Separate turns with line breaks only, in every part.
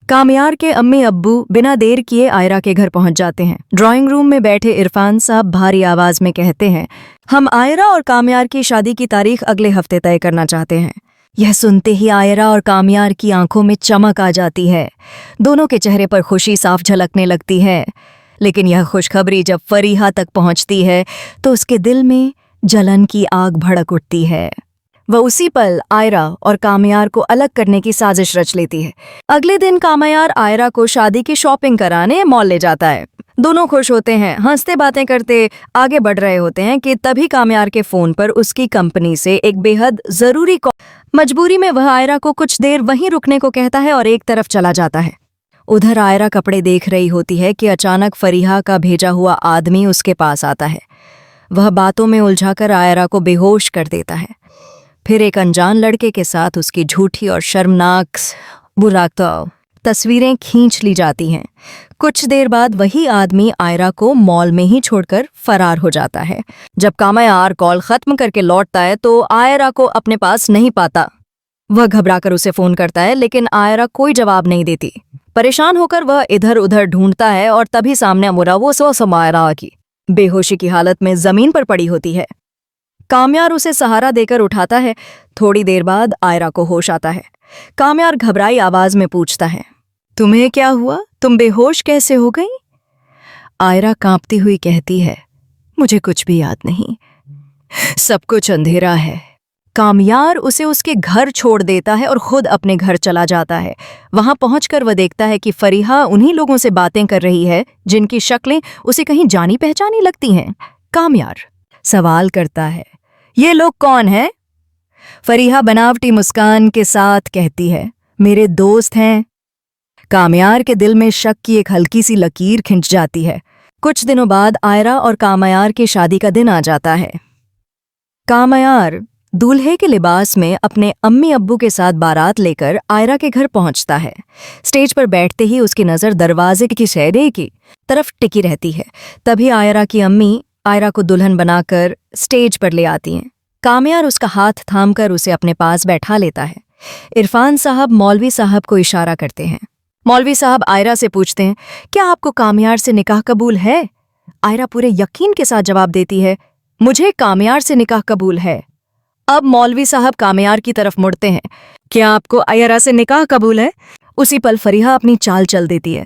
कामयार के अम्मी अब्बू बिना देर किए आयरा के घर पहुंच जाते हैं। ड्राइंग रूम में बैठे इरफान साहब भारी आवाज में कहते हैं, हम आयरा और कामयार की शादी की तारीख अगले हफ्ते तय करना चाहते हैं। यह सुनते ही आयरा और कामयार की आंखों में चमक आ जाती है। दोनों के चेहरे पर खुशी साफ झलकने लगती है। लेकिन यह खुशखबरी जब फरीहा तक पहुंचती है तो उसके दिल में जलन की आग भड़क उठती है। वह उसी पल आयरा और कामयार को अलग करने की साजिश रच लेती है। अगले दिन कामयार आयरा को शादी की शॉपिंग कराने मॉल ले जाता है। दोनों खुश होते हैं, हंसते बातें करते आगे बढ़ रहे होते हैं कि तभी कामयार के फोन पर उसकी कंपनी से एक बेहद जरूरी कॉल। मजबूरी में वह आयरा को कुछ देर वहीं रुकने को कहता है और एक तरफ चला जाता है। उधर आयरा कपड़े देख रही होती है कि अचानक फरीहा का भेजा हुआ आदमी उसके पास आता है। वह बातों में उलझाकर आयरा को बेहोश कर देता है। फिर एक अनजान लड़के के साथ उसकी झूठी और शर्मनाक तस्वीरें खींच ली जाती हैं। कुछ देर बाद वही आदमी आयरा को मॉल में ही छोड़कर फरार हो जाता है। जब कामयार कॉल खत्म करके लौटता है तो आयरा को अपने पास नहीं पाता। वह घबराकर उसे फोन करता है लेकिन आयरा कोई जवाब नहीं देती। परेशान होकर वह इधर उधर ढूंढता है और तभी सामने मुड़ा वो आयरा की बेहोशी की हालत में जमीन पर पड़ी होती है। कामयार उसे सहारा देकर उठाता है। थोड़ी देर बाद आयरा को होश आता है। कामयार घबराई आवाज में पूछता है, तुम्हें क्या हुआ? तुम बेहोश कैसे हो गई? आयरा कांपती हुई कहती है, मुझे कुछ भी याद नहीं, सब कुछ अंधेरा है। कामयार उसे उसके घर छोड़ देता है और खुद अपने घर चला जाता है। वहां पहुंचकर वह देखता है कि फरीहा उन्हीं लोगों से बातें कर रही है जिनकी शक्लें उसे कहीं जानी पहचानी लगती हैं। कामयार सवाल करता है, ये लोग कौन हैं? फरीहा बनावटी मुस्कान के साथ कहती है, मेरे दोस्त हैं। कामयार के दिल में शक की एक हल्की सी लकीर खिंच जाती है। कुछ दिनों बाद आयरा और कामयार की शादी का दिन आ जाता है। कामयार दूल्हे के लिबास में अपने अम्मी अब्बू के साथ बारात लेकर आयरा के घर पहुंचता है। स्टेज पर बैठते ही उसकी नज़र दरवाजे की शहरे की तरफ टिकी रहती है। तभी आयरा की अम्मी आयरा को दुल्हन बनाकर स्टेज पर ले आती हैं। कामयार उसका हाथ थामकर उसे अपने पास बैठा लेता है। इरफान साहब मौलवी साहब को इशारा करते हैं। मौलवी साहब आयरा से पूछते हैं, क्या आपको कामयार से निकाह कबूल है? आयरा पूरे यकीन के साथ जवाब देती है, मुझे कामयार से निकाह कबूल है। अब मौलवी साहब कामयार की तरफ मुड़ते हैं, क्या आपको आयरा से निकाह कबूल है? उसी पल फरीहा अपनी चाल चल देती है।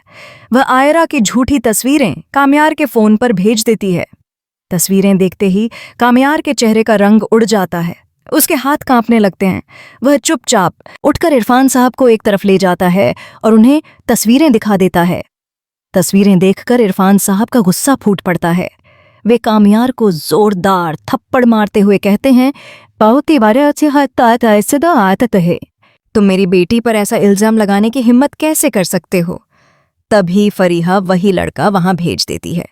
वह आयरा की झूठी तस्वीरें कामयार के फोन पर भेज देती है। तस्वीरें देखते ही कामयार के चेहरे का रंग उड़ जाता है। उसके हाथ कांपने लगते हैं। वह चुपचाप उठकर इरफान साहब को एक तरफ ले जाता है और उन्हें तस्वीरें दिखा देता है। तस्वीरें देखकर इरफान साहब का गुस्सा फूट पड़ता है। वे कामयार को जोरदार थप्पड़ मारते हुए कहते हैं, तुम मेरी बेटी पर ऐसा इल्जाम लगाने की हिम्मत कैसे कर सकते हो? तभी फरीहा वही लड़का वहां भेज देती है।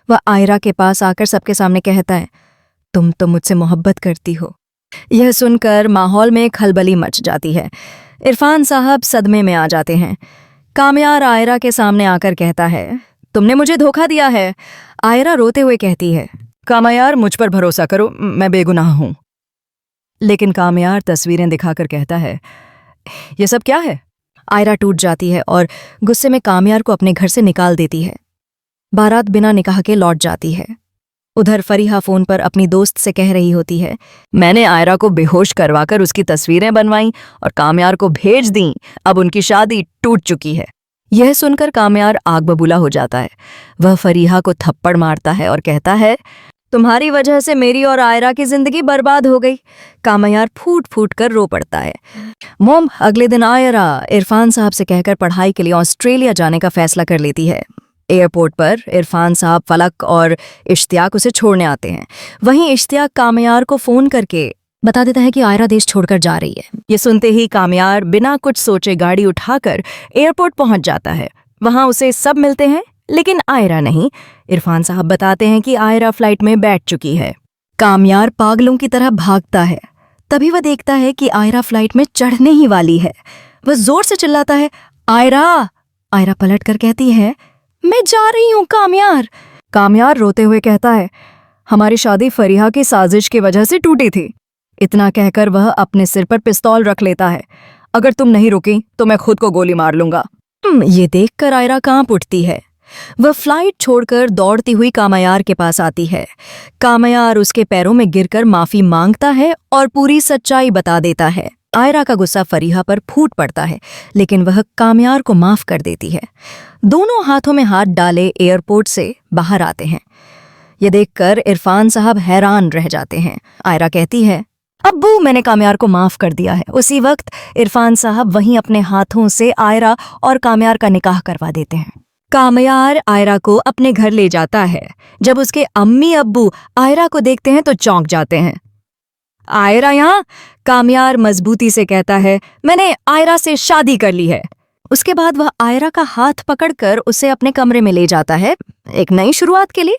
वह आयरा के पास आकर सबके सामने कहता है, तुम तो मुझसे मोहब्बत करती हो। यह सुनकर माहौल में खलबली मच जाती है। इरफान साहब सदमे में आ जाते हैं। कामयार आयरा के सामने आकर कहता है, तुमने मुझे धोखा दिया है। आयरा रोते हुए कहती है, कामयार मुझ पर भरोसा करो, मैं बेगुनाह हूं। लेकिन कामयार तस्वीरें दिखाकर कहता है, यह सब क्या है? आयरा टूट जाती है और गुस्से में कामयार को अपने घर से निकाल देती है। बारात बिना निकाह के लौट जाती है। उधर फरीहा फोन पर अपनी दोस्त से कह रही होती है, मैंने आयरा को बेहोश करवाकर उसकी तस्वीरें बनवाईं और कामयार को भेज दी। अब उनकी शादी टूट चुकी है। यह सुनकर कामयार आग बबूला हो जाता है। वह फरीहा को थप्पड़ मारता है और कहता है, तुम्हारी वजह से मेरी और आयरा की जिंदगी बर्बाद हो गई। कामयार फूट फूट कर रो पड़ता है। मोम अगले दिन आयरा इरफान साहब से कहकर पढ़ाई के लिए ऑस्ट्रेलिया जाने का फैसला कर लेती है। एयरपोर्ट पर इरफान साहब, फलक और इश्तियाक उसे छोड़ने आते हैं। वहीं इश्तियाक कामयार को फोन करके बता देता है कि आयरा देश छोड़कर जा रही है। ये सुनते ही कामयार बिना कुछ सोचे गाड़ी उठाकर एयरपोर्ट पहुंच जाता है। वहां उसे सब मिलते हैं लेकिन आयरा नहीं। इरफान साहब बताते हैं कि आयरा फ्लाइट में बैठ चुकी है। कामयार पागलों की तरह भागता है। तभी वह देखता है कि आयरा फ्लाइट में चढ़ने ही वाली है। वह जोर से चिल्लाता है, आयरा। आयरा पलट कर कहती है, मैं जा रही हूं कामयार। कामयार रोते हुए कहता है, हमारी शादी फरीहा की साजिश की वजह से टूटी थी। इतना कहकर वह अपने सिर पर पिस्तौल रख लेता है। अगर तुम नहीं रुकी तो मैं खुद को गोली मार लूंगा। ये देखकर आयरा कांप उठती है। वह फ्लाइट छोड़कर दौड़ती हुई कामायार के पास आती है। कामायार उसके पैरों में गिरकर माफी मांगता है और पूरी सच्चाई बता देता है। आयरा का गुस्सा फरीहा पर फूट पड़ता है, लेकिन वह कामयार को माफ कर देती है। दोनों हाथों में हाथ डाले एयरपोर्ट से बाहर आते हैं। ये देखकर इरफान साहब हैरान रह जाते हैं। आयरा कहती है, अब्बू, मैंने कामयार को माफ कर दिया है। उसी वक्त इरफान साहब वहीं अपने हाथों से आयरा और कामयार का निकाह करवा देते हैं। कामयार आयरा को अपने घर ले जाता है। जब उसके अम्मी अब्बू आयरा को देखते हैं तो चौंक जाते हैं। आयरा यहाँ? कामयार मजबूती से कहता है, मैंने आयरा से शादी कर ली है। उसके बाद वह आयरा का हाथ पकड़कर उसे अपने कमरे में ले जाता है, एक नई शुरुआत के लिए।